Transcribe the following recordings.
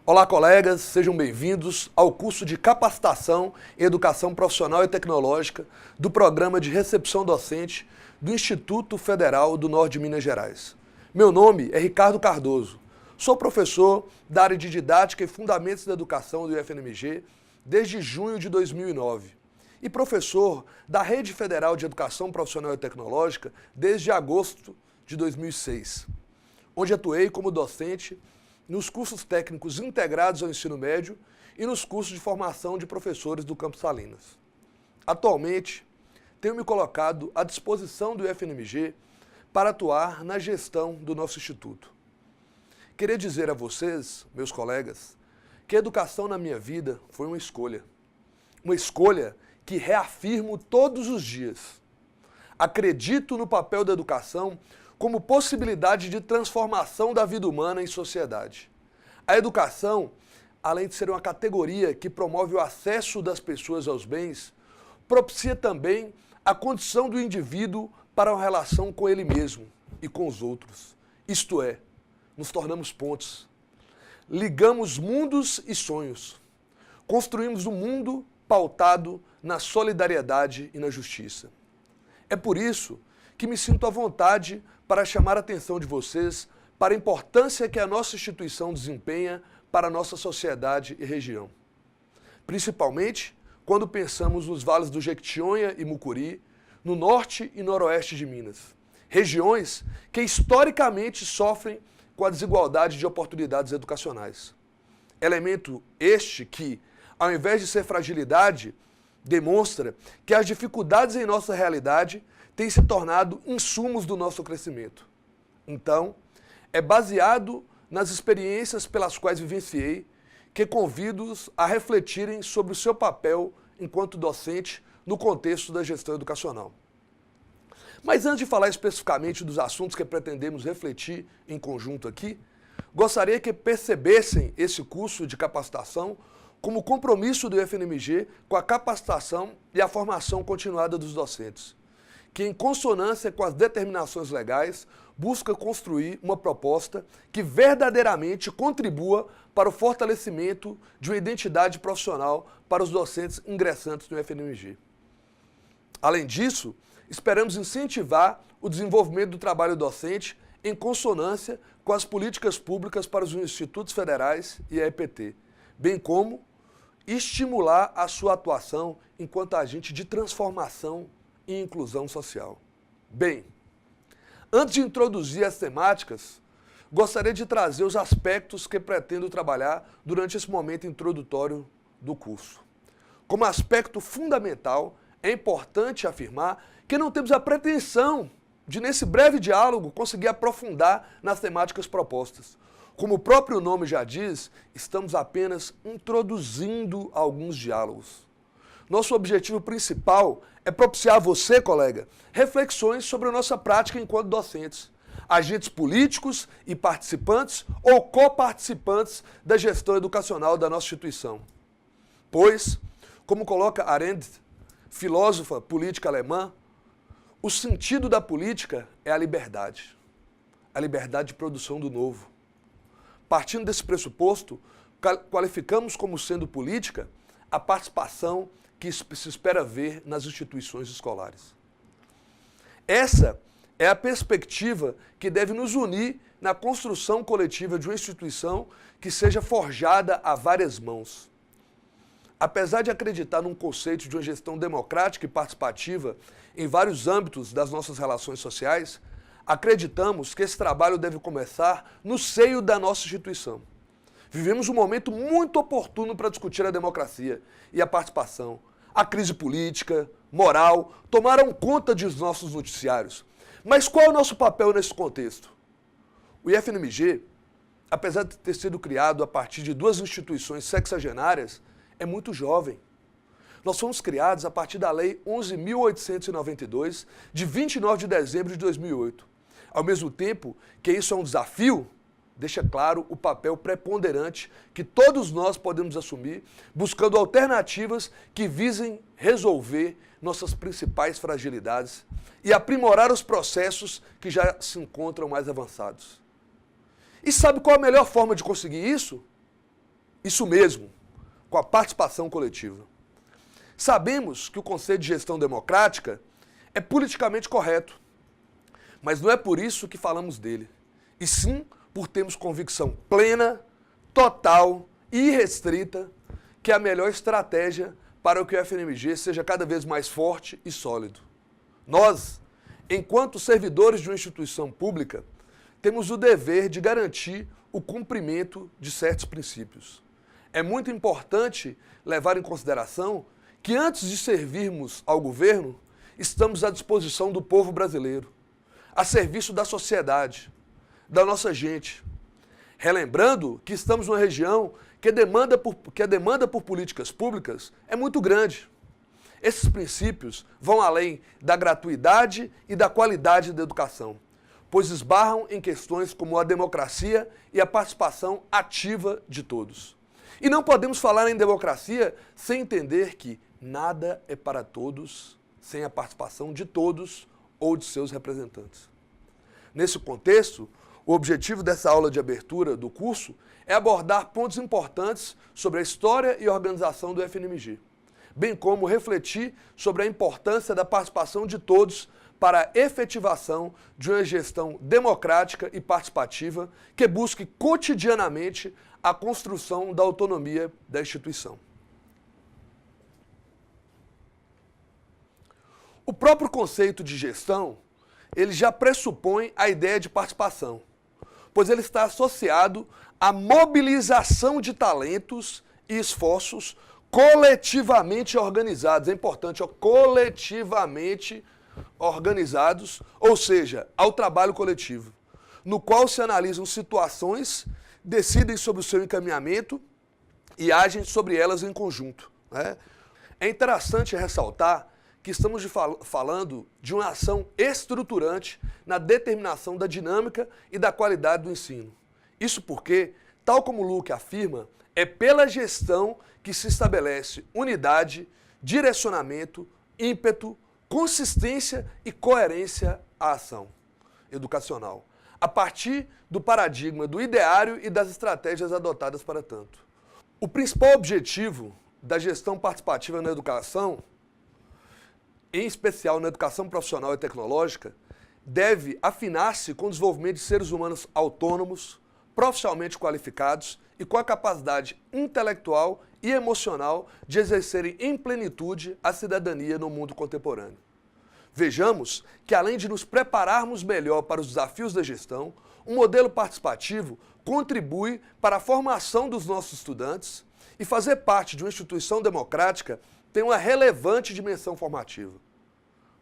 Olá, colegas, sejam bem-vindos ao curso de Capacitação em Educação Profissional e Tecnológica do Programa de Recepção Docente do Instituto Federal do Norte de Minas Gerais. Meu nome é Ricardo Cardoso, sou professor da área de Didática e Fundamentos da Educação do IFNMG desde junho de 2009 e professor da Rede Federal de Educação Profissional e Tecnológica desde agosto de 2006, onde atuei como docente nos cursos técnicos integrados ao ensino médio e nos cursos de formação de professores do Campus Salinas. Atualmente, tenho me colocado à disposição do IFNMG para atuar na gestão do nosso instituto. Queria dizer a vocês, meus colegas, que a educação na minha vida foi uma escolha que reafirmo todos os dias. Acredito no papel da educação como possibilidade de transformação da vida humana em sociedade. A educação, além de ser uma categoria que promove o acesso das pessoas aos bens, propicia também a condição do indivíduo para uma relação com ele mesmo e com os outros. Isto é, nos tornamos pontes, ligamos mundos e sonhos, construímos um mundo pautado na solidariedade e na justiça. É por isso que me sinto à vontade para chamar a atenção de vocês para a importância que a nossa instituição desempenha para a nossa sociedade e região. Principalmente quando pensamos nos vales do Jequitinhonha e Mucuri, no norte e noroeste de Minas, regiões que historicamente sofrem com a desigualdade de oportunidades educacionais. Elemento este que, ao invés de ser fragilidade, demonstra que as dificuldades em nossa realidade têm se tornado insumos do nosso crescimento. Então, é baseado nas experiências pelas quais vivenciei que convido-os a refletirem sobre o seu papel enquanto docente no contexto da gestão educacional. Mas antes de falar especificamente dos assuntos que pretendemos refletir em conjunto aqui, gostaria que percebessem esse curso de capacitação como compromisso do IFNMG com a capacitação e a formação continuada dos docentes, que, em consonância com as determinações legais, busca construir uma proposta que verdadeiramente contribua para o fortalecimento de uma identidade profissional para os docentes ingressantes no IFNMG. Além disso, esperamos incentivar o desenvolvimento do trabalho docente em consonância com as políticas públicas para os institutos federais e a EPT, bem como estimular a sua atuação enquanto agente de transformação e inclusão social. Bem, antes de introduzir as temáticas, gostaria de trazer os aspectos que pretendo trabalhar durante esse momento introdutório do curso. Como aspecto fundamental, é importante afirmar que não temos a pretensão de, nesse breve diálogo, conseguir aprofundar nas temáticas propostas. Como o próprio nome já diz, estamos apenas introduzindo alguns diálogos. Nosso objetivo principal é propiciar a você, colega, reflexões sobre a nossa prática enquanto docentes, agentes políticos e participantes ou coparticipantes da gestão educacional da nossa instituição. Pois, como coloca Arendt, filósofa política alemã, o sentido da política é a liberdade de produção do novo. Partindo desse pressuposto, qualificamos como sendo política a participação que se espera ver nas instituições escolares. Essa é a perspectiva que deve nos unir na construção coletiva de uma instituição que seja forjada a várias mãos. Apesar de acreditar num conceito de uma gestão democrática e participativa em vários âmbitos das nossas relações sociais, acreditamos que esse trabalho deve começar no seio da nossa instituição. Vivemos um momento muito oportuno para discutir a democracia e a participação. A crise política, moral, tomaram conta dos nossos noticiários. Mas qual é o nosso papel nesse contexto? O IFNMG, apesar de ter sido criado a partir de duas instituições sexagenárias, é muito jovem. Nós fomos criados a partir da Lei 11.892, de 29 de dezembro de 2008. Ao mesmo tempo que isso é um desafio, deixa claro o papel preponderante que todos nós podemos assumir, buscando alternativas que visem resolver nossas principais fragilidades e aprimorar os processos que já se encontram mais avançados. E sabe qual a melhor forma de conseguir isso? Isso mesmo, com a participação coletiva. Sabemos que o conceito de gestão democrática é politicamente correto, mas não é por isso que falamos dele, e sim por termos convicção plena, total e irrestrita que é a melhor estratégia para que o FNMG seja cada vez mais forte e sólido. Nós, enquanto servidores de uma instituição pública, temos o dever de garantir o cumprimento de certos princípios. É muito importante levar em consideração que antes de servirmos ao governo, estamos à disposição do povo brasileiro, a serviço da sociedade, da nossa gente. Relembrando que estamos numa região que a demanda por políticas públicas é muito grande. Esses princípios vão além da gratuidade e da qualidade da educação, pois esbarram em questões como a democracia e a participação ativa de todos. E não podemos falar em democracia sem entender que nada é para todos sem a participação de todos ou de seus representantes. Nesse contexto, o objetivo dessa aula de abertura do curso é abordar pontos importantes sobre a história e organização do FNMG, bem como refletir sobre a importância da participação de todos para a efetivação de uma gestão democrática e participativa que busque cotidianamente a construção da autonomia da instituição. O próprio conceito de gestão, ele já pressupõe a ideia de participação, pois ele está associado à mobilização de talentos e esforços coletivamente organizados. É importante, coletivamente organizados, ou seja, ao trabalho coletivo, no qual se analisam situações, decidem sobre o seu encaminhamento e agem sobre elas em conjunto, né? É interessante ressaltar que estamos falando de uma ação estruturante na determinação da dinâmica e da qualidade do ensino. Isso porque, tal como o Luque afirma, é pela gestão que se estabelece unidade, direcionamento, ímpeto, consistência e coerência à ação educacional, a partir do paradigma do ideário e das estratégias adotadas para tanto. O principal objetivo da gestão participativa na educação, em especial na educação profissional e tecnológica, deve afinar-se com o desenvolvimento de seres humanos autônomos, profissionalmente qualificados e com a capacidade intelectual e emocional de exercerem em plenitude a cidadania no mundo contemporâneo. Vejamos que, além de nos prepararmos melhor para os desafios da gestão, o modelo participativo contribui para a formação dos nossos estudantes e fazer parte de uma instituição democrática tem uma relevante dimensão formativa.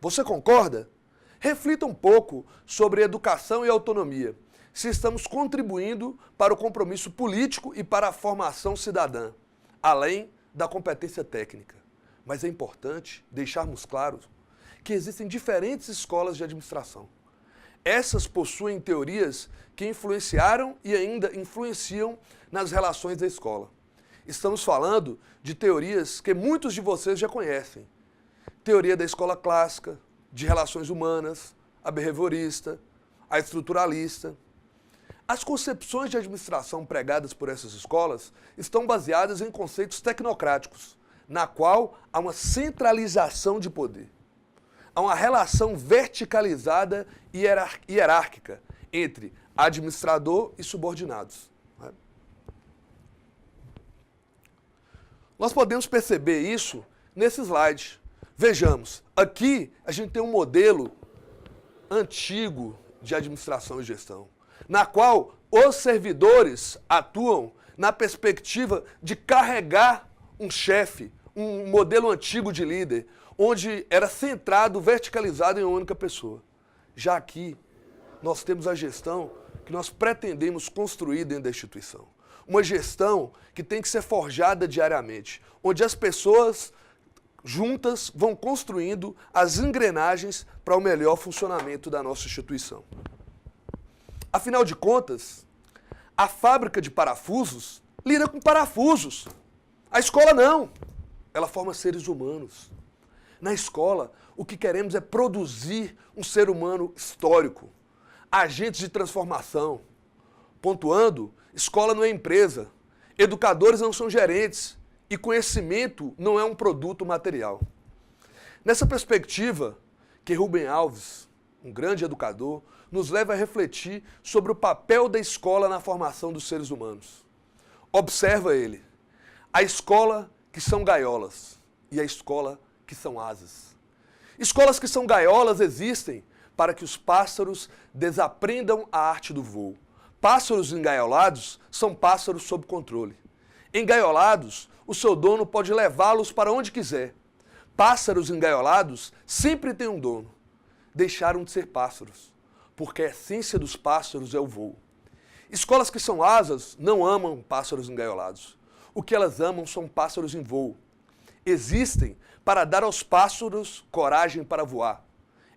Você concorda? Reflita um pouco sobre educação e autonomia, se estamos contribuindo para o compromisso político e para a formação cidadã, além da competência técnica. Mas é importante deixarmos claro que existem diferentes escolas de administração. Essas possuem teorias que influenciaram e ainda influenciam nas relações da escola. Estamos falando de teorias que muitos de vocês já conhecem. Teoria da escola clássica, de relações humanas, a behaviorista, a estruturalista. As concepções de administração pregadas por essas escolas estão baseadas em conceitos tecnocráticos, na qual há uma centralização de poder. Há uma relação verticalizada e hierárquica entre administrador e subordinados. Nós podemos perceber isso nesse slide. Vejamos, aqui a gente tem um modelo antigo de administração e gestão, na qual os servidores atuam na perspectiva de carregar um chefe, um modelo antigo de líder, onde era centrado, verticalizado em uma única pessoa. Já aqui, nós temos a gestão que nós pretendemos construir dentro da instituição. Uma gestão que tem que ser forjada diariamente, onde as pessoas juntas vão construindo as engrenagens para o melhor funcionamento da nossa instituição. Afinal de contas, a fábrica de parafusos lida com parafusos. A escola não. Ela forma seres humanos. Na escola, o que queremos é produzir um ser humano histórico, agentes de transformação. Pontuando, escola não é empresa. Educadores não são gerentes e conhecimento não é um produto material. Nessa perspectiva, que Rubem Alves, um grande educador, nos leva a refletir sobre o papel da escola na formação dos seres humanos. Observa ele: a escola que são gaiolas e a escola que são asas. Escolas que são gaiolas existem para que os pássaros desaprendam a arte do voo. Pássaros engaiolados são pássaros sob controle. Engaiolados, o seu dono pode levá-los para onde quiser. Pássaros engaiolados sempre têm um dono. Deixaram de ser pássaros, porque a essência dos pássaros é o voo. Escolas que são asas não amam pássaros engaiolados. O que elas amam são pássaros em voo. Existem para dar aos pássaros coragem para voar,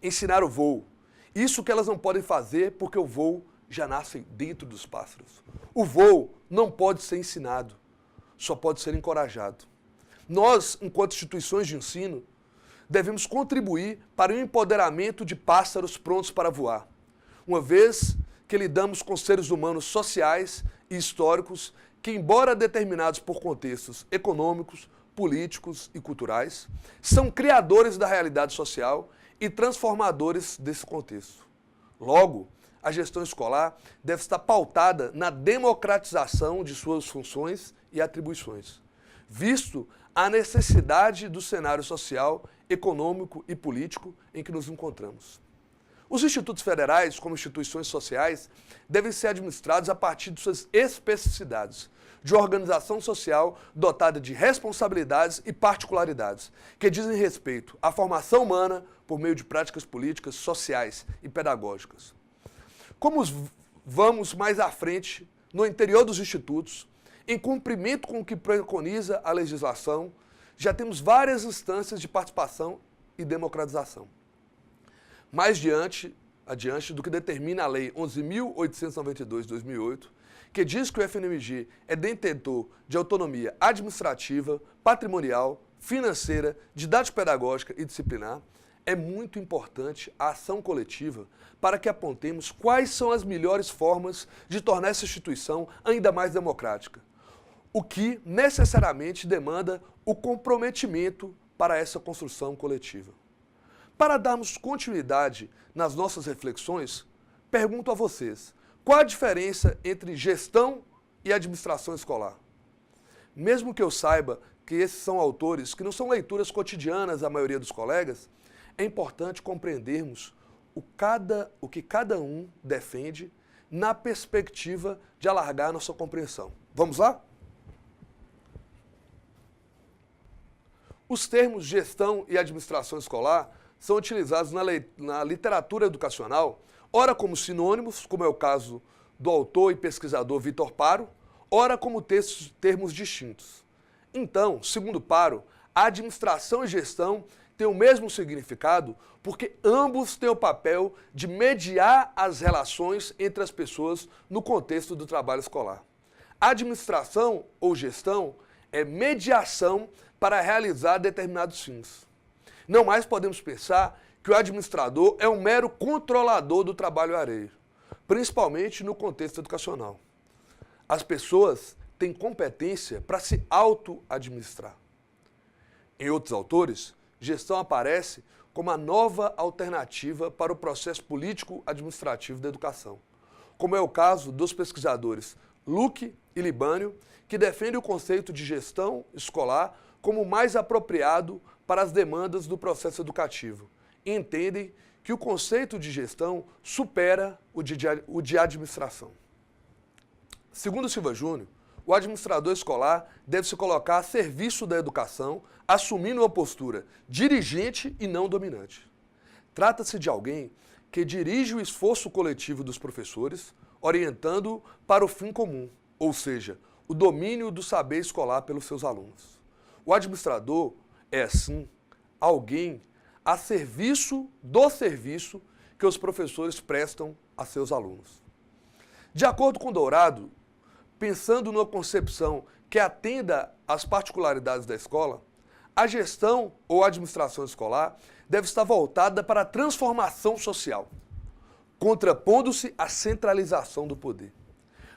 ensinar o voo. Isso que elas não podem fazer porque o voo já nasce dentro dos pássaros. O voo não pode ser ensinado, só pode ser encorajado. Nós, enquanto instituições de ensino, devemos contribuir para o empoderamento de pássaros prontos para voar, uma vez que lidamos com seres humanos sociais e históricos que, embora determinados por contextos econômicos, políticos e culturais, são criadores da realidade social e transformadores desse contexto. Logo, a gestão escolar deve estar pautada na democratização de suas funções e atribuições, visto a necessidade do cenário social, econômico e político em que nos encontramos. Os institutos federais, como instituições sociais, devem ser administrados a partir de suas especificidades, de organização social dotada de responsabilidades e particularidades, que dizem respeito à formação humana por meio de práticas políticas, sociais e pedagógicas. Como vamos mais à frente, no interior dos institutos, em cumprimento com o que preconiza a legislação, já temos várias instâncias de participação e democratização. Mais adiante do que determina a Lei 11.892 de 2008, que diz que o FNMG é detentor de autonomia administrativa, patrimonial, financeira, didático-pedagógica e disciplinar, é muito importante a ação coletiva para que apontemos quais são as melhores formas de tornar essa instituição ainda mais democrática, o que necessariamente demanda o comprometimento para essa construção coletiva. Para darmos continuidade nas nossas reflexões, pergunto a vocês: qual a diferença entre gestão e administração escolar? Mesmo que eu saiba que esses são autores que não são leituras cotidianas da maioria dos colegas, é importante compreendermos o que cada um defende na perspectiva de alargar nossa compreensão. Vamos lá? Os termos gestão e administração escolar são utilizados na literatura educacional, ora como sinônimos, como é o caso do autor e pesquisador Vitor Paro, ora como termos distintos. Então, segundo Paro, a administração e gestão têm o mesmo significado porque ambos têm o papel de mediar as relações entre as pessoas no contexto do trabalho escolar. A administração ou gestão é mediação para realizar determinados fins. Não mais podemos pensar que o administrador é um mero controlador do trabalho alheio, principalmente no contexto educacional. As pessoas têm competência para se auto-administrar. Em outros autores, gestão aparece como a nova alternativa para o processo político-administrativo da educação, como é o caso dos pesquisadores Luque e Libânio, que defendem o conceito de gestão escolar como o mais apropriado para as demandas do processo educativo e entendem que o conceito de gestão supera o de administração. Segundo Silva Júnior, o administrador escolar deve se colocar a serviço da educação, assumindo uma postura dirigente e não dominante. Trata-se de alguém que dirige o esforço coletivo dos professores, orientando para o fim comum, ou seja, o domínio do saber escolar pelos seus alunos. O administrador é, assim, alguém a serviço do serviço que os professores prestam a seus alunos. De acordo com Dourado, pensando numa concepção que atenda às particularidades da escola, a gestão ou administração escolar deve estar voltada para a transformação social, contrapondo-se à centralização do poder.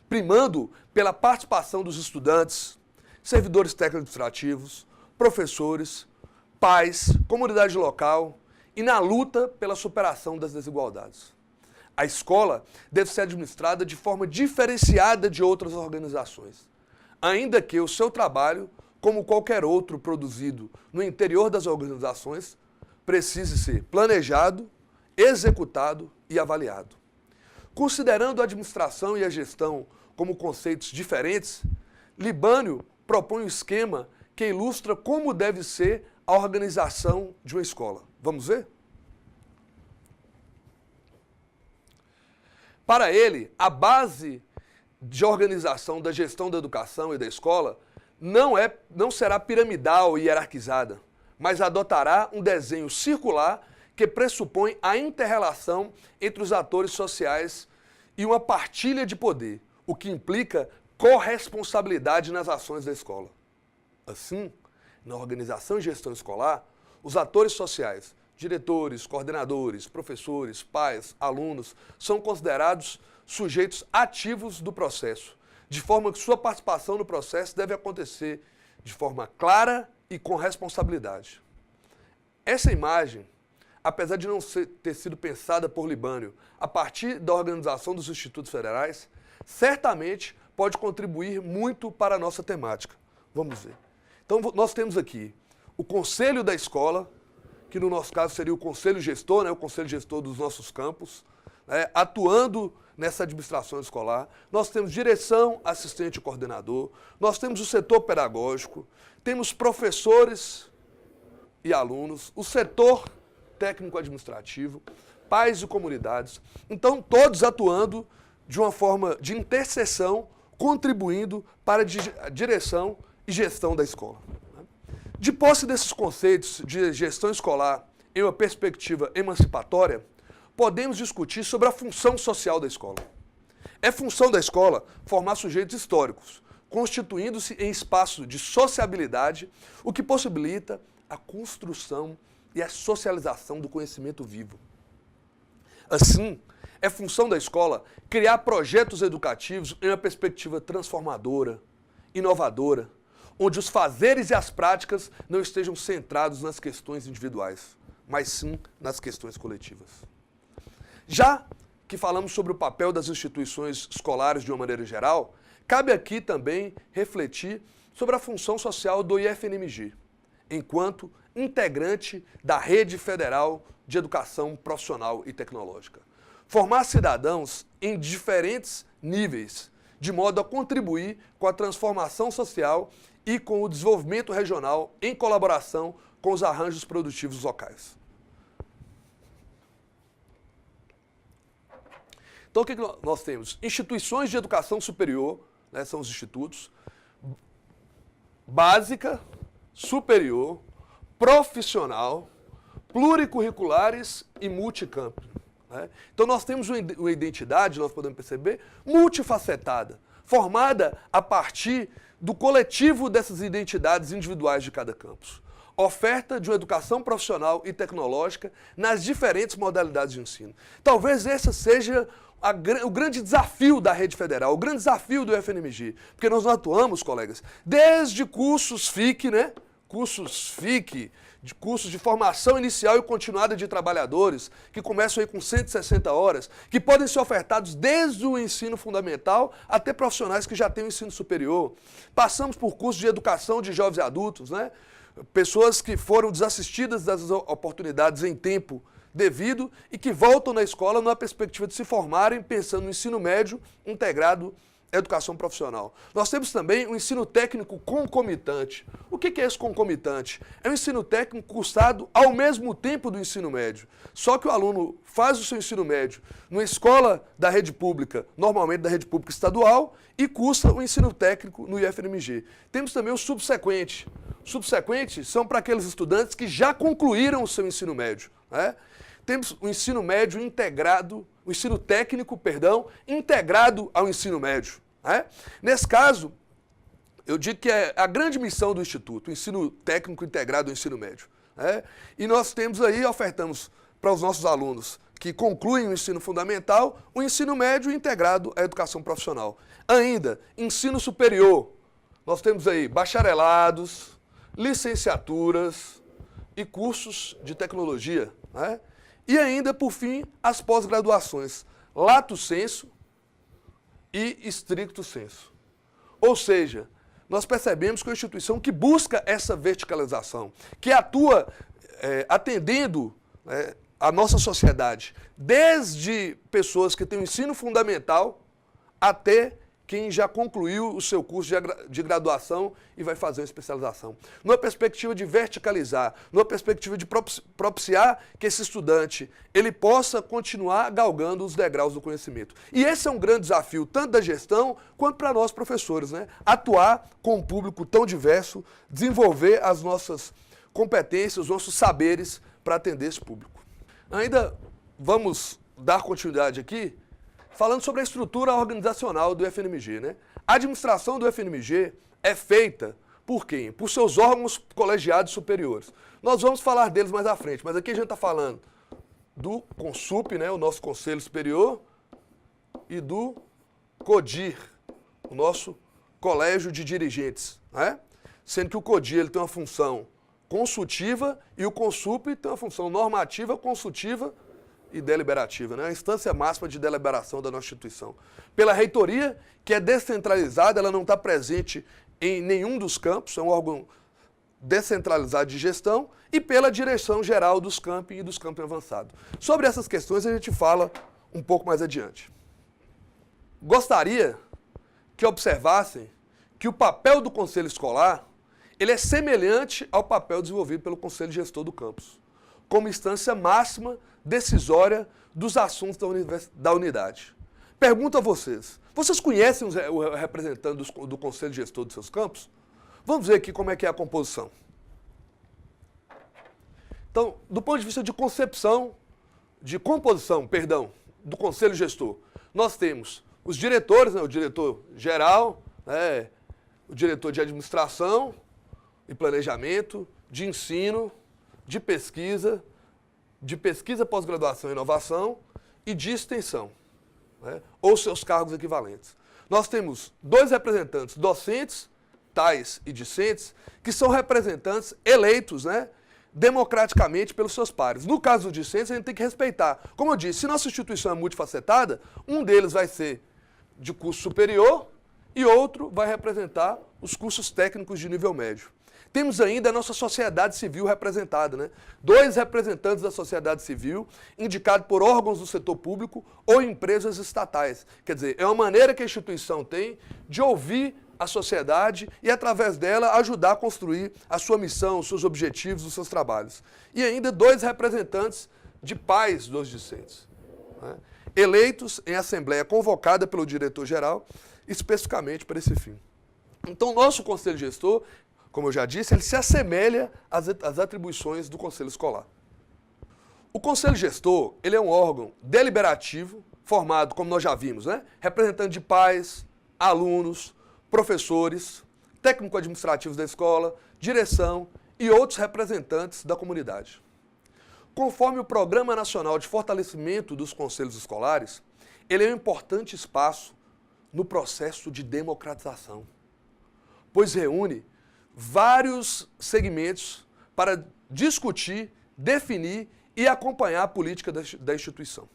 primando pela participação dos estudantes, servidores técnico-administrativos, professores, pais, comunidade local e na luta pela superação das desigualdades. A escola deve ser administrada de forma diferenciada de outras organizações, ainda que o seu trabalho, como qualquer outro produzido no interior das organizações, precise ser planejado, executado e avaliado. Considerando a administração e a gestão como conceitos diferentes, Libânio propõe um esquema que ilustra como deve ser a organização de uma escola. Vamos ver? Para ele, a base de organização da gestão da educação e da escola não será piramidal e hierarquizada, mas adotará um desenho circular que pressupõe a inter-relação entre os atores sociais e uma partilha de poder, o que implica corresponsabilidade nas ações da escola. Assim, na organização e gestão escolar, os atores sociais, diretores, coordenadores, professores, pais, alunos, são considerados sujeitos ativos do processo, de forma que sua participação no processo deve acontecer de forma clara e com responsabilidade. Essa imagem, apesar de não ter sido pensada por Libânio a partir da organização dos institutos federais, certamente pode contribuir muito para a nossa temática. Vamos ver. Então, nós temos aqui o conselho da escola, que no nosso caso seria o conselho gestor, o conselho gestor dos nossos campos, atuando nessa administração escolar. Nós temos direção, assistente e coordenador, nós temos o setor pedagógico, temos professores e alunos, o setor técnico-administrativo, pais e comunidades. Então, todos atuando de uma forma de interseção, contribuindo para a direção e gestão da escola. De posse desses conceitos de gestão escolar em uma perspectiva emancipatória, podemos discutir sobre a função social da escola. É função da escola formar sujeitos históricos, constituindo-se em espaço de sociabilidade, o que possibilita a construção e a socialização do conhecimento vivo. Assim, é função da escola criar projetos educativos em uma perspectiva transformadora, inovadora, onde os fazeres e as práticas não estejam centrados nas questões individuais, mas sim nas questões coletivas. Já que falamos sobre o papel das instituições escolares de uma maneira geral, cabe aqui também refletir sobre a função social do IFNMG, enquanto integrante da Rede Federal de Educação Profissional e Tecnológica. Formar cidadãos em diferentes níveis, de modo a contribuir com a transformação social e com o desenvolvimento regional em colaboração com os arranjos produtivos locais. Então, o que nós temos? Instituições de educação superior, são os institutos, básica, superior, profissional, pluricurriculares e multicampo. Então, nós temos uma identidade, nós podemos perceber, multifacetada, formada a partir do coletivo dessas identidades individuais de cada campus. Oferta de uma educação profissional e tecnológica nas diferentes modalidades de ensino. Talvez esse seja o grande desafio da rede federal, o grande desafio do FNMG, porque nós atuamos, colegas, desde cursos FIC, de cursos de formação inicial e continuada de trabalhadores, que começam aí com 160 horas, que podem ser ofertados desde o ensino fundamental até profissionais que já têm o ensino superior. Passamos por cursos de educação de jovens e adultos, pessoas que foram desassistidas das oportunidades em tempo devido e que voltam na escola numa perspectiva de se formarem pensando no ensino médio integrado à educação profissional. Nós temos também o ensino técnico concomitante. O que é esse concomitante? É um ensino técnico cursado ao mesmo tempo do ensino médio. Só que o aluno faz o seu ensino médio numa escola da rede pública, normalmente da rede pública estadual, e cursa o ensino técnico no IFNMG. Temos também o subsequente. Subsequentes são para aqueles estudantes que já concluíram o seu ensino médio. Temos o ensino médio integrado, o ensino técnico, integrado ao ensino médio. Nesse caso, eu digo que é a grande missão do Instituto, o ensino técnico integrado ao ensino médio. E nós temos aí, ofertamos para os nossos alunos que concluem o ensino fundamental, o ensino médio integrado à educação profissional. Ainda, ensino superior, nós temos aí bacharelados, licenciaturas e cursos de tecnologia, né? E ainda, por fim, as pós-graduações, lato sensu e stricto sensu. Ou seja, nós percebemos que é uma instituição que busca essa verticalização, que atua atendendo a nossa sociedade, desde pessoas que têm o ensino fundamental até quem já concluiu o seu curso de graduação e vai fazer uma especialização. Numa perspectiva de verticalizar, numa perspectiva de propiciar que esse estudante ele possa continuar galgando os degraus do conhecimento. E esse é um grande desafio, tanto da gestão quanto para nós professores, né? Atuar com um público tão diverso, desenvolver as nossas competências, os nossos saberes para atender esse público. Ainda vamos dar continuidade aqui, falando sobre a estrutura organizacional do FNMG, né? A administração do FNMG é feita por quem? Por seus órgãos colegiados superiores. Nós vamos falar deles mais à frente, mas aqui a gente está falando do CONSUP, né, o nosso Conselho Superior, e do CODIR, o nosso Colégio de Dirigentes, né? Sendo que o CODIR ele tem uma função consultiva e o CONSUP tem uma função normativa, consultiva e deliberativa, né? A instância máxima de deliberação da nossa instituição. Pela reitoria, que é descentralizada, ela não está presente em nenhum dos campos, é um órgão descentralizado de gestão, e pela direção geral dos campi e dos campi avançados. Sobre essas questões a gente fala um pouco mais adiante. Gostaria que observassem que o papel do conselho escolar ele é semelhante ao papel desenvolvido pelo conselho gestor do campus, como instância máxima decisória dos assuntos da unidade. Pergunto a vocês, vocês conhecem o representante do conselho gestor dos seus campos? Vamos ver aqui como é que é a composição. Então, do ponto de vista de composição, do conselho gestor, nós temos os diretores, né, o diretor geral, né, o diretor de administração e planejamento, de ensino, de pesquisa, pós-graduação e inovação e de extensão, né, ou seus cargos equivalentes. Nós temos 2 representantes docentes, tais e discentes, que são representantes eleitos, né, democraticamente pelos seus pares. No caso dos discentes, a gente tem que respeitar. Como eu disse, se nossa instituição é multifacetada, um deles vai ser de curso superior e outro vai representar os cursos técnicos de nível médio. Temos ainda a nossa sociedade civil representada, né? 2 representantes da sociedade civil, indicados por órgãos do setor público ou empresas estatais. Quer dizer, é uma maneira que a instituição tem de ouvir a sociedade e, através dela, ajudar a construir a sua missão, os seus objetivos, os seus trabalhos. E ainda 2 representantes de pais dos discentes, né, eleitos em assembleia convocada pelo diretor-geral, especificamente para esse fim. Então, nosso conselho gestor, como eu já disse, ele se assemelha às atribuições do conselho escolar. O conselho gestor, ele é um órgão deliberativo, formado, como nós já vimos, né, representante de pais, alunos, professores, técnico-administrativos da escola, direção e outros representantes da comunidade. Conforme o Programa Nacional de Fortalecimento dos Conselhos Escolares, ele é um importante espaço no processo de democratização, pois reúne vários segmentos para discutir, definir e acompanhar a política da instituição.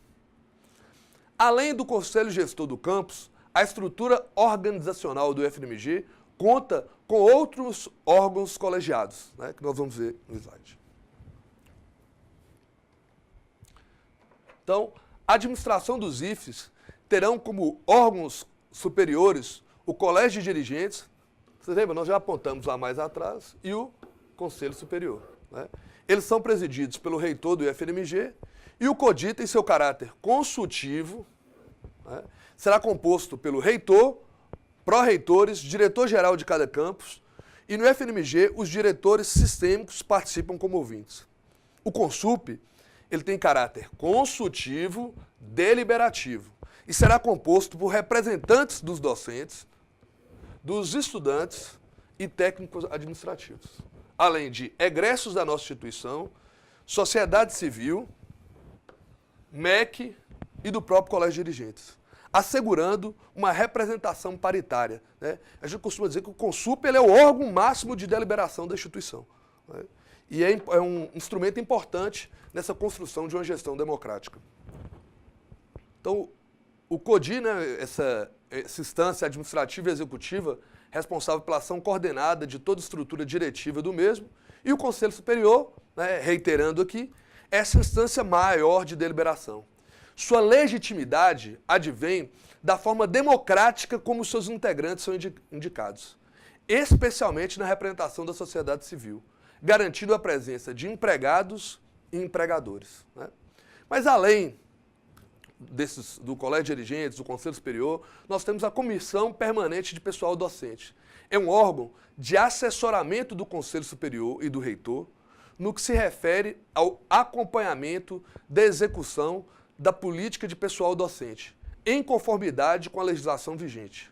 Além do Conselho Gestor do Campus, a estrutura organizacional do FNMG conta com outros órgãos colegiados, né, que nós vamos ver no slide. Então, a administração dos IFES terão como órgãos superiores o Colégio de Dirigentes, vocês lembram, nós já apontamos lá mais atrás, e o Conselho Superior, né? Eles são presididos pelo reitor do IFNMG e o CODIR tem seu caráter consultivo, né? Será composto pelo reitor, pró-reitores, diretor-geral de cada campus e no FNMG os diretores sistêmicos participam como ouvintes. O CONSUP ele tem caráter consultivo, deliberativo e será composto por representantes dos docentes, dos estudantes e técnicos administrativos, além de egressos da nossa instituição, sociedade civil, MEC e do próprio Colégio de Dirigentes, assegurando uma representação paritária, né? A gente costuma dizer que o CONSUP ele é o órgão máximo de deliberação da instituição, né? E é um instrumento importante nessa construção de uma gestão democrática. Então, o CODI, né, essa instância administrativa e executiva, responsável pela ação coordenada de toda a estrutura diretiva do mesmo, e o Conselho Superior, né, reiterando aqui, essa instância maior de deliberação. Sua legitimidade advém da forma democrática como seus integrantes são indicados, especialmente na representação da sociedade civil, garantindo a presença de empregados e empregadores, né? Mas além do Colégio de Dirigentes, do Conselho Superior, nós temos a Comissão Permanente de Pessoal Docente. É um órgão de assessoramento do Conselho Superior e do reitor no que se refere ao acompanhamento da execução da política de pessoal docente, em conformidade com a legislação vigente.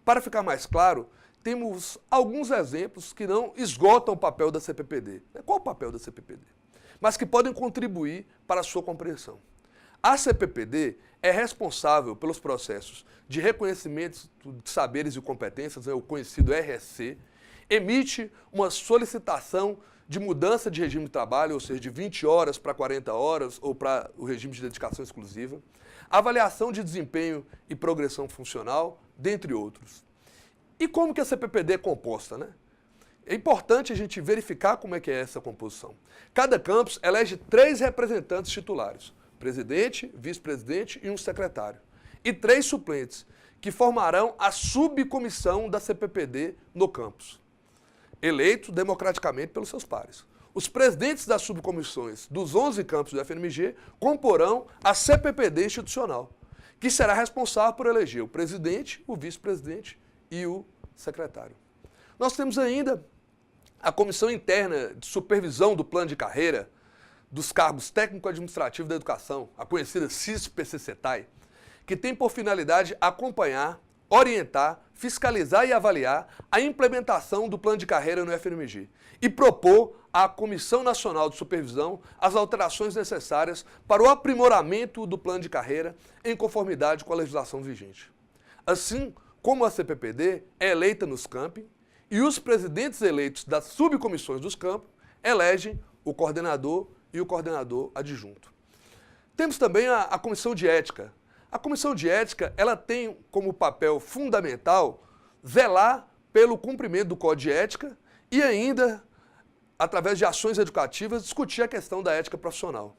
Para ficar mais claro, temos alguns exemplos que não esgotam o papel da CPPD. Qual o papel da CPPD? Mas que podem contribuir para a sua compreensão. A CPPD é responsável pelos processos de reconhecimento de saberes e competências, o conhecido RSC, emite uma solicitação de mudança de regime de trabalho, ou seja, de 20 horas para 40 horas, ou para o regime de dedicação exclusiva, avaliação de desempenho e progressão funcional, dentre outros. E como que a CPPD é composta, né? É importante a gente verificar como é que é essa composição. Cada campus elege 3 representantes titulares, presidente, vice-presidente e um secretário, e 3 suplentes, que formarão a subcomissão da CPPD no campus, eleito democraticamente pelos seus pares. Os presidentes das subcomissões dos 11 campos do FNMG comporão a CPPD institucional, que será responsável por eleger o presidente, o vice-presidente e o secretário. Nós temos ainda a Comissão Interna de Supervisão do Plano de Carreira dos Cargos Técnico-Administrativos da Educação, a conhecida CISPCCETAI, que tem por finalidade acompanhar, orientar, fiscalizar e avaliar a implementação do plano de carreira no FNMG e propor à Comissão Nacional de Supervisão as alterações necessárias para o aprimoramento do plano de carreira em conformidade com a legislação vigente. Assim como a CPPD é eleita nos campi e os presidentes eleitos das subcomissões dos campos elegem o coordenador e o coordenador adjunto. Temos também a Comissão de Ética. A Comissão de Ética ela tem como papel fundamental zelar pelo cumprimento do Código de Ética e ainda, através de ações educativas, discutir a questão da ética profissional.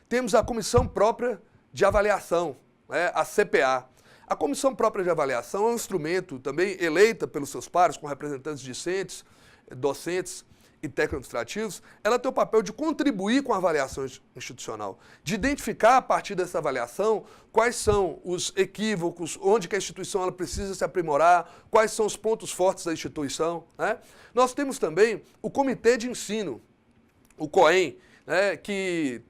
Temos a Comissão Própria de Avaliação, a CPA. A Comissão Própria de Avaliação é um instrumento também eleita pelos seus pares, com representantes discentes, docentes e técnico-administrativos. Ela tem o papel de contribuir com a avaliação institucional, de identificar a partir dessa avaliação quais são os equívocos, onde que a instituição ela precisa se aprimorar, quais são os pontos fortes da instituição, né? Nós temos também o Comitê de Ensino, o COEM, né, que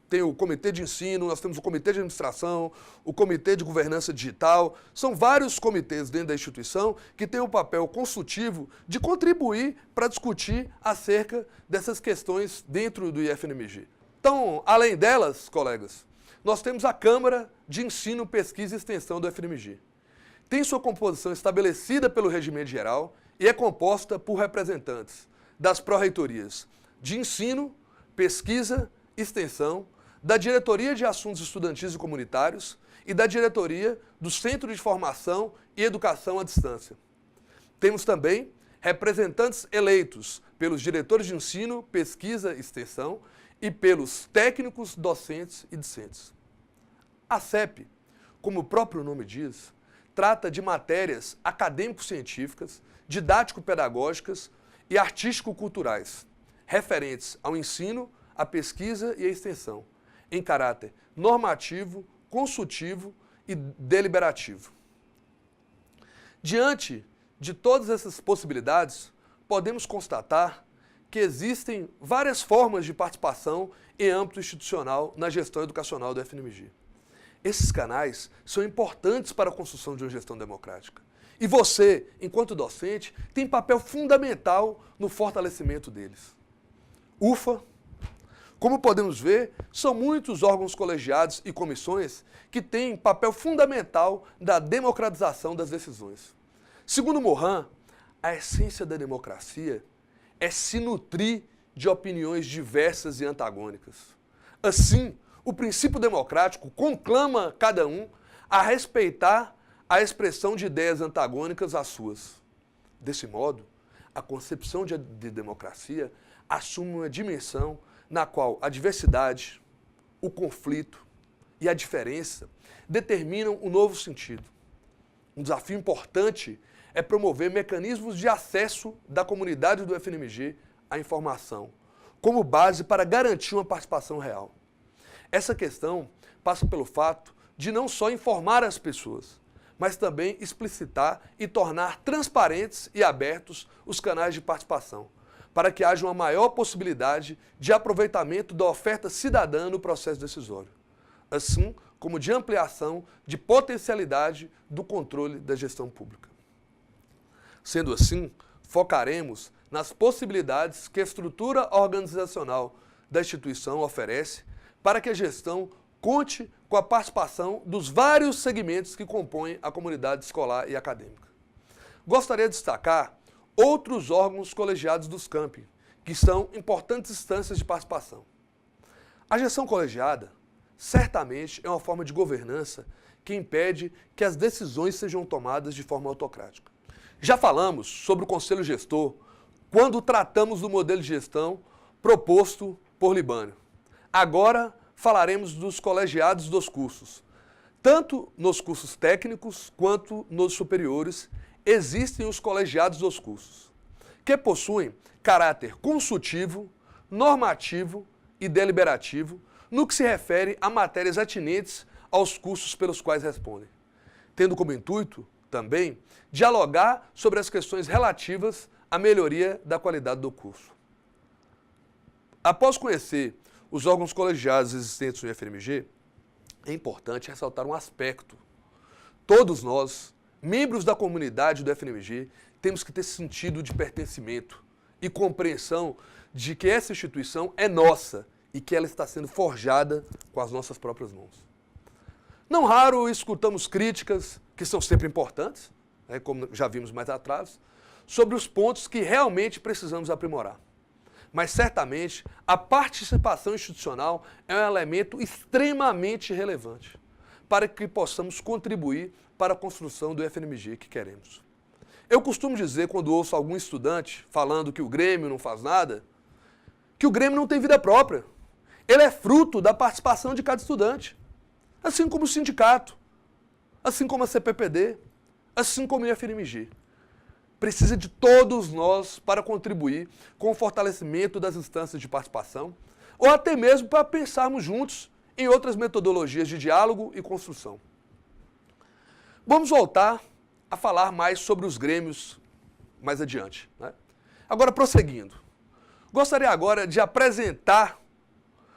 tem o Comitê de Ensino, nós temos o Comitê de Administração, o Comitê de Governança Digital. São vários comitês dentro da instituição que têm o papel consultivo de contribuir para discutir acerca dessas questões dentro do IFNMG. Então, além delas, colegas, nós temos a Câmara de Ensino, Pesquisa e Extensão do FNMG. Tem sua composição estabelecida pelo Regimento Geral e é composta por representantes das pró-reitorias de Ensino, Pesquisa, Extensão, da Diretoria de Assuntos Estudantis e Comunitários e da Diretoria do Centro de Formação e Educação à Distância. Temos também representantes eleitos pelos diretores de ensino, pesquisa e extensão e pelos técnicos, docentes e discentes. A CEP, como o próprio nome diz, trata de matérias acadêmico-científicas, didático-pedagógicas e artístico-culturais, referentes ao ensino, à pesquisa e à extensão, em caráter normativo, consultivo e deliberativo. Diante de todas essas possibilidades, podemos constatar que existem várias formas de participação em âmbito institucional na gestão educacional do FNMG. Esses canais são importantes para a construção de uma gestão democrática. E você, enquanto docente, tem papel fundamental no fortalecimento deles. UFA, Como podemos ver, são muitos órgãos colegiados e comissões que têm papel fundamental na democratização das decisões. Segundo Morin, a essência da democracia é se nutrir de opiniões diversas e antagônicas. Assim, o princípio democrático conclama cada um a respeitar a expressão de ideias antagônicas às suas. Desse modo, a concepção de democracia assume uma dimensão na qual a diversidade, o conflito e a diferença determinam um novo sentido. Um desafio importante é promover mecanismos de acesso da comunidade do FNMG à informação, como base para garantir uma participação real. Essa questão passa pelo fato de não só informar as pessoas, mas também explicitar e tornar transparentes e abertos os canais de participação, para que haja uma maior possibilidade de aproveitamento da oferta cidadã no processo decisório, assim como de ampliação de potencialidade do controle da gestão pública. Sendo assim, focaremos nas possibilidades que a estrutura organizacional da instituição oferece para que a gestão conte com a participação dos vários segmentos que compõem a comunidade escolar e acadêmica. Gostaria de destacar outros órgãos colegiados dos campi, que são importantes instâncias de participação. A gestão colegiada, certamente, é uma forma de governança que impede que as decisões sejam tomadas de forma autocrática. Já falamos sobre o Conselho Gestor quando tratamos do modelo de gestão proposto por Libânio. Agora falaremos dos colegiados dos cursos. Tanto nos cursos técnicos quanto nos superiores, existem os colegiados dos cursos, que possuem caráter consultivo, normativo e deliberativo no que se refere a matérias atinentes aos cursos pelos quais respondem, tendo como intuito, também, dialogar sobre as questões relativas à melhoria da qualidade do curso. Após conhecer os órgãos colegiados existentes no IFMG, é importante ressaltar um aspecto. Todos nós, membros da comunidade do FNMG, temos que ter sentido de pertencimento e compreensão de que essa instituição é nossa e que ela está sendo forjada com as nossas próprias mãos. Não raro escutamos críticas, que são sempre importantes, como já vimos mais atrás, sobre os pontos que realmente precisamos aprimorar. Mas certamente a participação institucional é um elemento extremamente relevante para que possamos contribuir para a construção do FNMG que queremos. Eu costumo dizer, quando ouço algum estudante falando que o Grêmio não faz nada, que o Grêmio não tem vida própria. Ele é fruto da participação de cada estudante, assim como o sindicato, assim como a CPPD, assim como o IFNMG. Precisa de todos nós para contribuir com o fortalecimento das instâncias de participação, ou até mesmo para pensarmos juntos em outras metodologias de diálogo e construção. Vamos voltar a falar mais sobre os grêmios mais adiante, né? Agora, prosseguindo. Gostaria agora de apresentar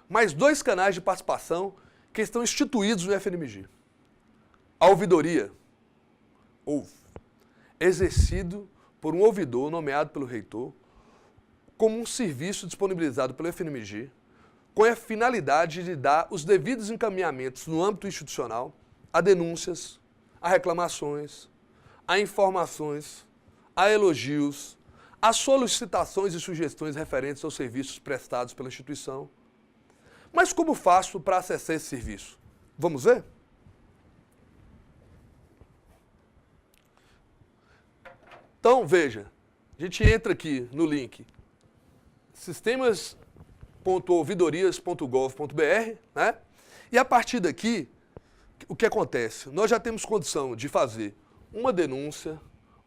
mais dois canais de participação que estão instituídos no FNMG. A ouvidoria, exercido por um ouvidor nomeado pelo reitor, como um serviço disponibilizado pelo FNMG, com a finalidade de dar os devidos encaminhamentos no âmbito institucional a denúncias, a reclamações, a informações, a elogios, a solicitações e sugestões referentes aos serviços prestados pela instituição. Mas como faço para acessar esse serviço? Vamos ver? Então, veja, a gente entra aqui no link sistemas.ouvidorias.gov.br, né? E a partir daqui, o que acontece? Nós já temos condição de fazer uma denúncia,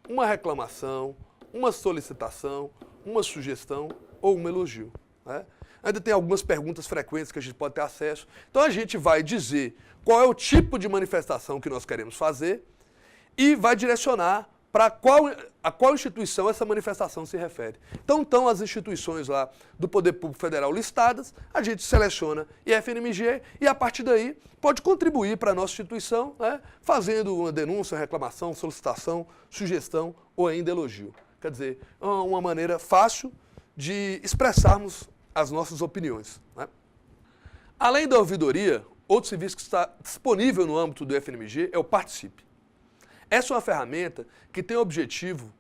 uma reclamação, uma solicitação, uma sugestão ou um elogio, né? Ainda tem algumas perguntas frequentes que a gente pode ter acesso. Então a gente vai dizer qual é o tipo de manifestação que nós queremos fazer e vai direcionar para qual instituição essa manifestação se refere. Então estão as instituições lá do Poder Público Federal listadas, a gente seleciona IFNMG e a partir daí pode contribuir para a nossa instituição, né, fazendo uma denúncia, reclamação, solicitação, sugestão ou ainda elogio. Quer dizer, é uma maneira fácil de expressarmos as nossas opiniões, né? Além da ouvidoria, outro serviço que está disponível no âmbito do FNMG é o Participe. Essa é uma ferramenta que tem o objetivo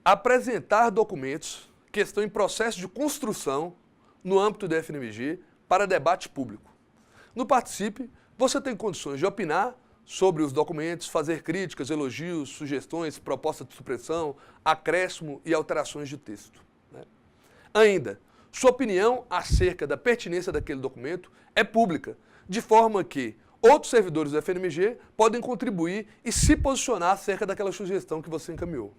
apresentar documentos que estão em processo de construção no âmbito do FNMG para debate público. No Participe, você tem condições de opinar sobre os documentos, fazer críticas, elogios, sugestões, propostas de supressão, acréscimo e alterações de texto. Ainda, sua opinião acerca da pertinência daquele documento é pública, de forma que outros servidores do FNMG podem contribuir e se posicionar acerca daquela sugestão que você encaminhou.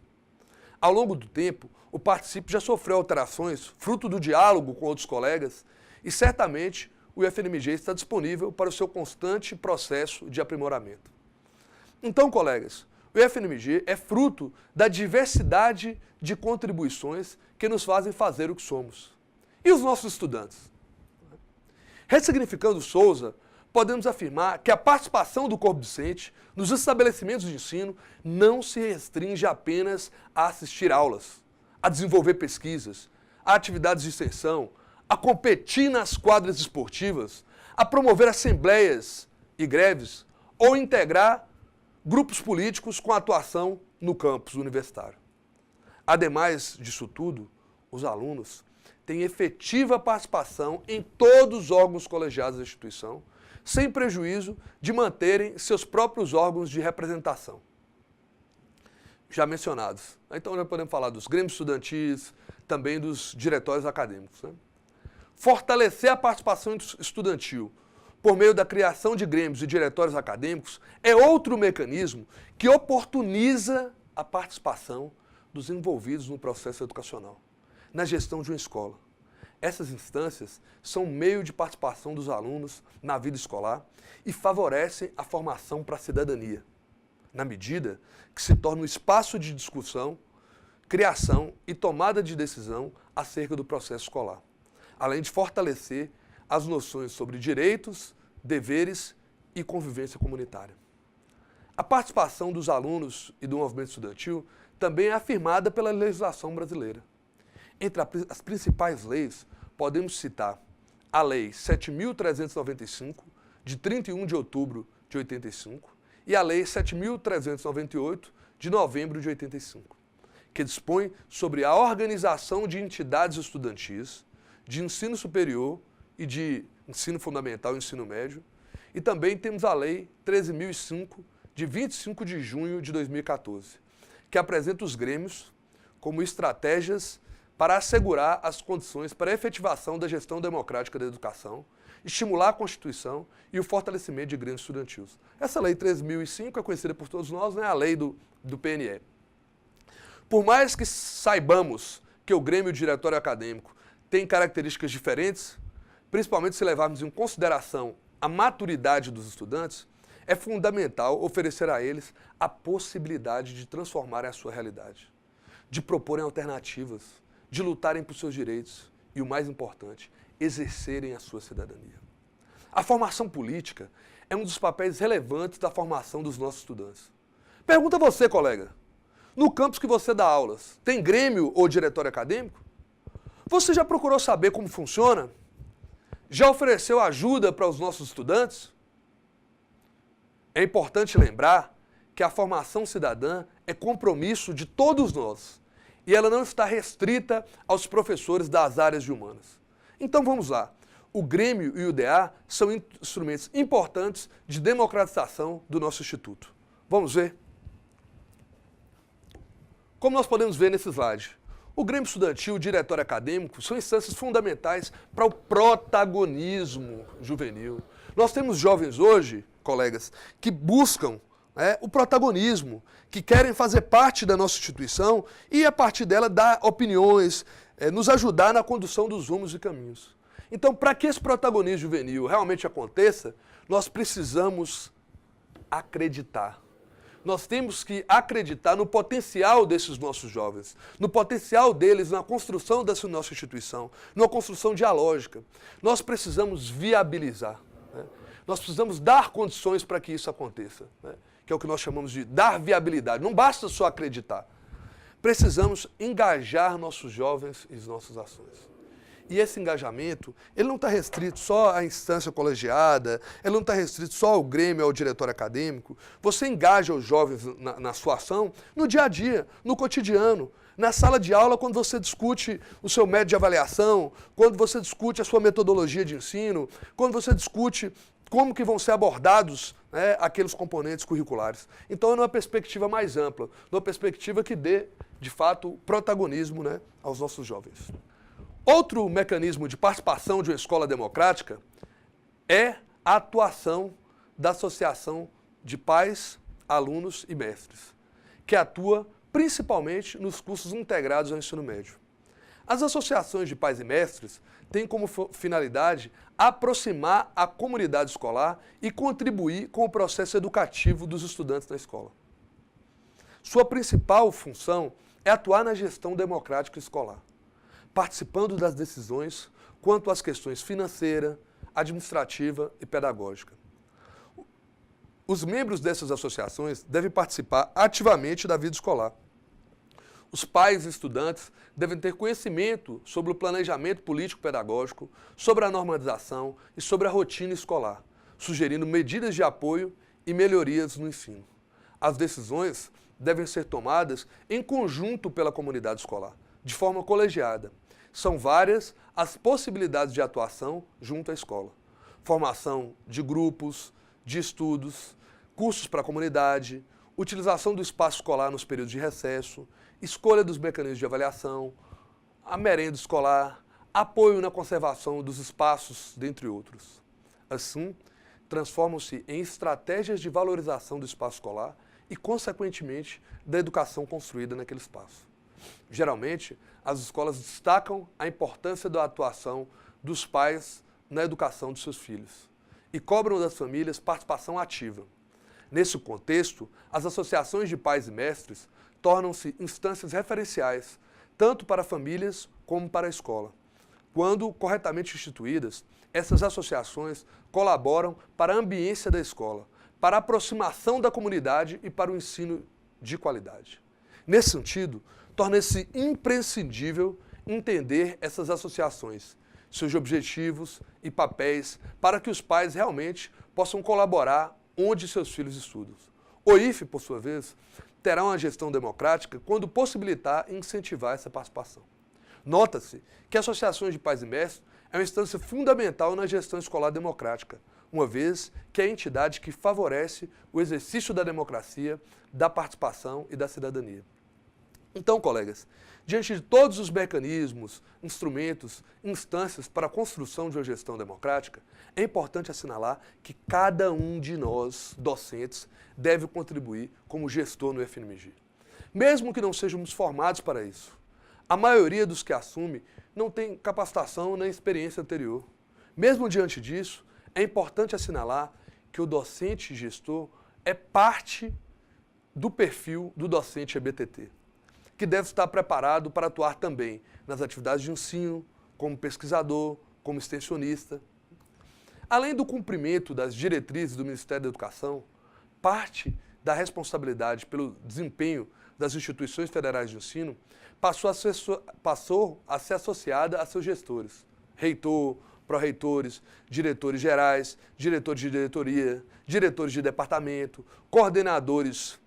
Ao longo do tempo, o Participe já sofreu alterações, fruto do diálogo com outros colegas, e certamente o FNMG está disponível para o seu constante processo de aprimoramento. Então, colegas, o FNMG é fruto da diversidade de contribuições que nos fazem fazer o que somos. E os nossos estudantes? Ressignificando Souza, podemos afirmar que a participação do corpo docente nos estabelecimentos de ensino não se restringe apenas a assistir aulas, a desenvolver pesquisas, a atividades de extensão, a competir nas quadras esportivas, a promover assembleias e greves ou integrar grupos políticos com atuação no campus universitário. Ademais disso tudo, os alunos têm efetiva participação em todos os órgãos colegiados da instituição, sem prejuízo de manterem seus próprios órgãos de representação, já mencionados. Então já podemos falar dos grêmios estudantis, também dos diretórios acadêmicos. Fortalecer a participação estudantil por meio da criação de grêmios e diretórios acadêmicos é outro mecanismo que oportuniza a participação dos envolvidos no processo educacional, na gestão de uma escola. Essas instâncias são meio de participação dos alunos na vida escolar e favorecem a formação para a cidadania, na medida que se torna um espaço de discussão, criação e tomada de decisão acerca do processo escolar, além de fortalecer as noções sobre direitos, deveres e convivência comunitária. A participação dos alunos e do movimento estudantil também é afirmada pela legislação brasileira. Entre as principais leis, podemos citar a Lei 7.395, de 31 de outubro de 85, e a Lei 7.398, de novembro de 85, que dispõe sobre a organização de entidades estudantis, de ensino superior e de ensino fundamental e ensino médio, e também temos a Lei 13.005, de 25 de junho de 2014, que apresenta os grêmios como estratégias para assegurar as condições para a efetivação da gestão democrática da educação, estimular a constituição e o fortalecimento de grêmios estudantis. Essa Lei 13.005 é conhecida por todos nós, né? A lei do PNE. Por mais que saibamos que o grêmio e o diretório acadêmico têm características diferentes, principalmente se levarmos em consideração a maturidade dos estudantes, é fundamental oferecer a eles a possibilidade de transformarem a sua realidade, de proporem alternativas, de lutarem por seus direitos e, o mais importante, exercerem a sua cidadania. A formação política é um dos papéis relevantes da formação dos nossos estudantes. Pergunta você, colega, no campus que você dá aulas, tem grêmio ou diretório acadêmico? Você já procurou saber como funciona? Já ofereceu ajuda para os nossos estudantes? É importante lembrar que a formação cidadã é compromisso de todos nós e ela não está restrita aos professores das áreas de humanas. Então vamos lá. O Grêmio e o DA são instrumentos importantes de democratização do nosso instituto. Vamos ver? Como nós podemos ver nesse slide, o Grêmio Estudantil e o Diretório Acadêmico são instâncias fundamentais para o protagonismo juvenil. Nós temos jovens hoje, colegas, que buscam o protagonismo, que querem fazer parte da nossa instituição e, a partir dela, dar opiniões, nos ajudar na condução dos rumos e caminhos. Então, para que esse protagonismo juvenil realmente aconteça, nós precisamos acreditar. Nós temos que acreditar no potencial desses nossos jovens, no potencial deles na construção dessa nossa instituição, numa construção dialógica. Nós precisamos viabilizar, nós precisamos dar condições para que isso aconteça, que é o que nós chamamos de dar viabilidade. Não basta só acreditar. Precisamos engajar nossos jovens e as nossas ações. E esse engajamento, ele não está restrito só à instância colegiada, ele não está restrito só ao grêmio, ao diretório acadêmico. Você engaja os jovens na sua ação no dia a dia, no cotidiano, na sala de aula, quando você discute o seu método de avaliação, quando você discute a sua metodologia de ensino, quando você discute como que vão ser abordados, né, aqueles componentes curriculares. Então, é numa perspectiva mais ampla, numa perspectiva que dê, de fato, protagonismo, né, aos nossos jovens. Outro mecanismo de participação de uma escola democrática é a atuação da Associação de Pais, Alunos e Mestres, que atua principalmente nos cursos integrados ao ensino médio. As associações de pais e mestres têm como finalidade aproximar a comunidade escolar e contribuir com o processo educativo dos estudantes na escola. Sua principal função é atuar na gestão democrática escolar, participando das decisões quanto às questões financeira, administrativa e pedagógica. Os membros dessas associações devem participar ativamente da vida escolar. Os pais e estudantes devem ter conhecimento sobre o planejamento político-pedagógico, sobre a normalização e sobre a rotina escolar, sugerindo medidas de apoio e melhorias no ensino. As decisões devem ser tomadas em conjunto pela comunidade escolar, de forma colegiada. São várias as possibilidades de atuação junto à escola. Formação de grupos, de estudos, cursos para a comunidade, utilização do espaço escolar nos períodos de recesso, escolha dos mecanismos de avaliação, a merenda escolar, apoio na conservação dos espaços, dentre outros. Assim, transformam-se em estratégias de valorização do espaço escolar e, consequentemente, da educação construída naquele espaço. Geralmente, as escolas destacam a importância da atuação dos pais na educação de seus filhos e cobram das famílias participação ativa. Nesse contexto, as associações de pais e mestres tornam-se instâncias referenciais, tanto para famílias como para a escola. Quando corretamente instituídas, essas associações colaboram para a ambiência da escola, para a aproximação da comunidade e para o ensino de qualidade. Nesse sentido, torna-se imprescindível entender essas associações, seus objetivos e papéis, para que os pais realmente possam colaborar onde seus filhos estudam. O IFE, por sua vez, terá uma gestão democrática quando possibilitar e incentivar essa participação. Nota-se que associações de pais e mestres é uma instância fundamental na gestão escolar democrática, uma vez que é a entidade que favorece o exercício da democracia, da participação e da cidadania. Então, colegas, diante de todos os mecanismos, instrumentos, instâncias para a construção de uma gestão democrática, é importante assinalar que cada um de nós, docentes, deve contribuir como gestor no FNMG. Mesmo que não sejamos formados para isso, a maioria dos que assume não tem capacitação nem experiência anterior. Mesmo diante disso, é importante assinalar que o docente gestor é parte do perfil do docente EBTT, que deve estar preparado para atuar também nas atividades de ensino, como pesquisador, como extensionista. Além do cumprimento das diretrizes do Ministério da Educação, parte da responsabilidade pelo desempenho das instituições federais de ensino passou a ser associada a seus gestores, reitor, pró-reitores, diretores gerais, diretores de diretoria, diretores de departamento, coordenadores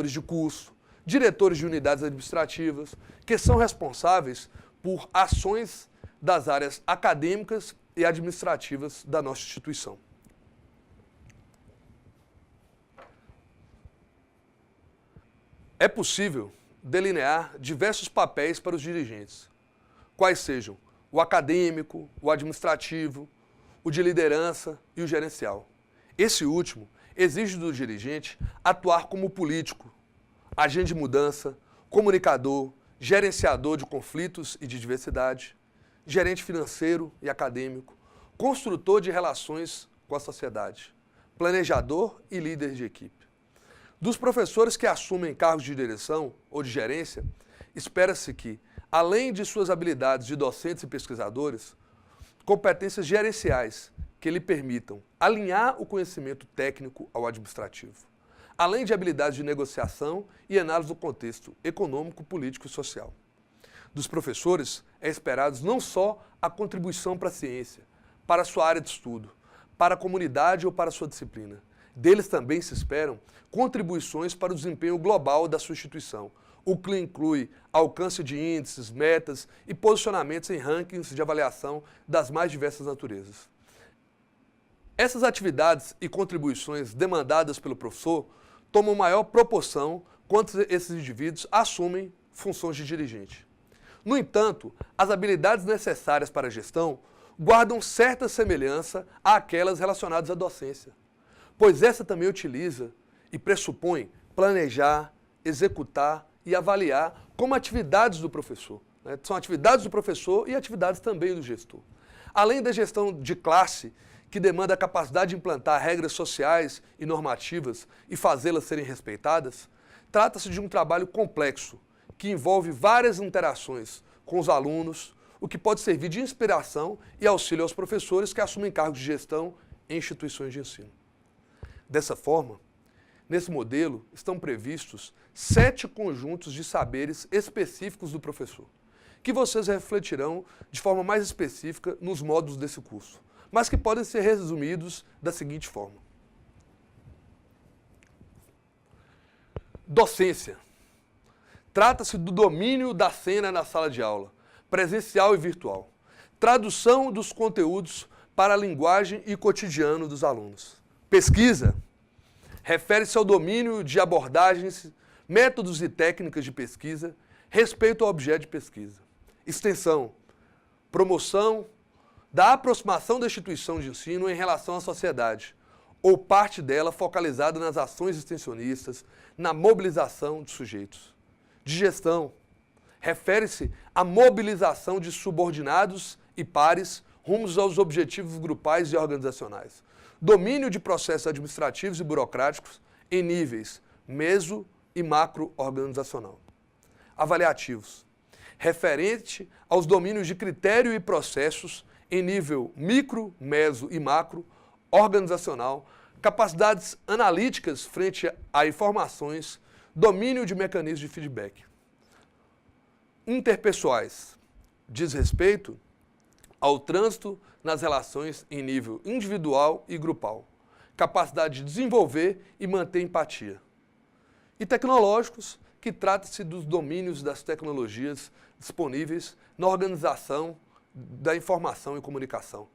de curso, diretores de unidades administrativas, que são responsáveis por ações das áreas acadêmicas e administrativas da nossa instituição. É possível delinear diversos papéis para os dirigentes, quais sejam o acadêmico, o administrativo, o de liderança e o gerencial. Esse último exige do dirigente atuar como político, agente de mudança, comunicador, gerenciador de conflitos e de diversidade, gerente financeiro e acadêmico, construtor de relações com a sociedade, planejador e líder de equipe. Dos professores que assumem cargos de direção ou de gerência, espera-se que, além de suas habilidades de docentes e pesquisadores, competências gerenciais que lhe permitam alinhar o conhecimento técnico ao administrativo, além de habilidades de negociação e análise do contexto econômico, político e social. Dos professores é esperado não só a contribuição para a ciência, para a sua área de estudo, para a comunidade ou para a sua disciplina. Deles também se esperam contribuições para o desempenho global da sua instituição, o que inclui alcance de índices, metas e posicionamentos em rankings de avaliação das mais diversas naturezas. Essas atividades e contribuições demandadas pelo professor tomam maior proporção quando esses indivíduos assumem funções de dirigente. No entanto, as habilidades necessárias para a gestão guardam certa semelhança àquelas relacionadas à docência, pois essa também utiliza e pressupõe planejar, executar e avaliar como atividades do professor. São atividades do professor e atividades também do gestor. Além da gestão de classe, que demanda a capacidade de implantar regras sociais e normativas e fazê-las serem respeitadas, trata-se de um trabalho complexo, que envolve várias interações com os alunos, o que pode servir de inspiração e auxílio aos professores que assumem cargos de gestão em instituições de ensino. Dessa forma, nesse modelo estão previstos 7 conjuntos de saberes específicos do professor, que vocês refletirão de forma mais específica nos módulos desse curso, mas que podem ser resumidos da seguinte forma. Docência. Trata-se do domínio da cena na sala de aula, presencial e virtual. Tradução dos conteúdos para a linguagem e cotidiano dos alunos. Pesquisa. Refere-se ao domínio de abordagens, métodos e técnicas de pesquisa, respeito ao objeto de pesquisa. Extensão. Promoção da aproximação da instituição de ensino em relação à sociedade, ou parte dela focalizada nas ações extensionistas, na mobilização de sujeitos. De gestão, refere-se à mobilização de subordinados e pares rumos aos objetivos grupais e organizacionais. Domínio de processos administrativos e burocráticos em níveis meso e macro-organizacional. Avaliativos, referente aos domínios de critério e processos em nível micro, meso e macro, organizacional, capacidades analíticas frente a informações, domínio de mecanismos de feedback. Interpessoais, diz respeito ao trânsito nas relações em nível individual e grupal, capacidade de desenvolver e manter empatia. E tecnológicos, que trata-se dos domínios das tecnologias disponíveis na organização da informação e comunicação,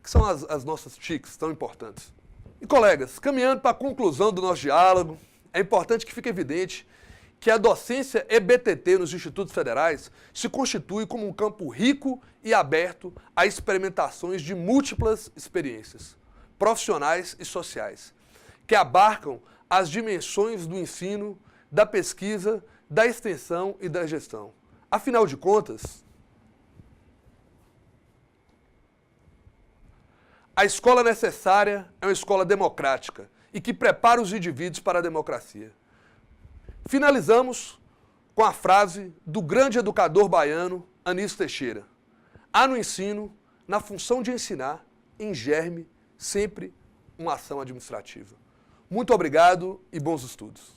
que são as nossas TICs tão importantes. E colegas, caminhando para a conclusão do nosso diálogo, é importante que fique evidente que a docência EBTT nos institutos federais se constitui como um campo rico e aberto a experimentações de múltiplas experiências, profissionais e sociais, que abarcam as dimensões do ensino, da pesquisa, da extensão e da gestão. Afinal de contas, a escola necessária é uma escola democrática e que prepara os indivíduos para a democracia. Finalizamos com a frase do grande educador baiano Anísio Teixeira: há no ensino, na função de ensinar, em germe, sempre uma ação administrativa. Muito obrigado e bons estudos.